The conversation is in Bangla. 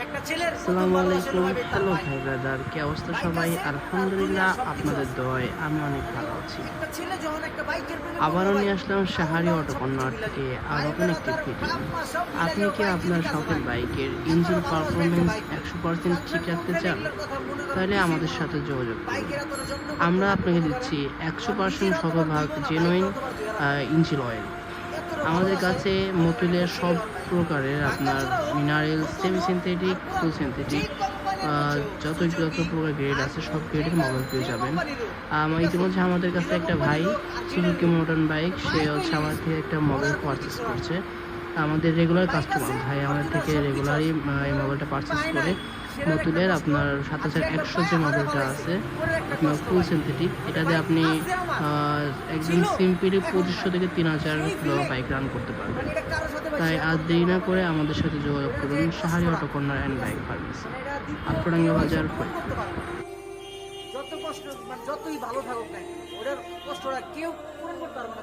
আসসালামু আলাইকুম। হ্যালো ভাই ব্রাদার, কি অবস্থা সবাই? আলহামদুলিল্লাহ, আপনাদের দোয়ায় আমি অনেক ভালো আছি। আবারও নিয়ে আসলাম শাহারি অটো কর্নার থেকে আর নতুন একটি ভিডিও। আপনি কি আপনার শখের বাইকের ইঞ্জিন পারফরমেন্স 100% ঠিক রাখতে চান? তাহলে আমাদের সাথে যোগাযোগ করুন। আমরা আপনাকে দিচ্ছি 100% শতভাগ জেনুইন ইঞ্জিন অয়েল। আমাদের কাছে মতুলের সব প্রকারের আপনার মিনারেল, সেমি সিনথেটিক, ফুল সিনথেটিক যত প্রকার গ্রেড আছে সব গ্রেডের মোবাইল পেয়ে যাবেন। ইতিমধ্যে আমাদের কাছে একটা ভাই সুজুকি মোটর বাইক, সে হচ্ছে আমার থেকে একটা মোবাইল পারচেস করছে। আমাদের রেগুলার কাস্টমার ভাই আমাদের থেকে রেগুলারই এই মোবাইলটা পারচেস করে মতুলের আপনার 7100 যে মোবাইলটা আছে আপনার ফুল সিনথেটিক, এটাতে আপনি একদম সিম্পলি 2500 থেকে 3000 কিলো বাইক রান করতে পারবেন। তাই আর দেরি না করে আমাদের সাথে যোগাযোগ করুন Shahari auto corner and bike pharmacy, Afranga Bazar, Faridpur. যত কষ্ট যতই ভালো থাকুক না, ওটার কষ্টটা কেউ পূরণ করতে পারবে না।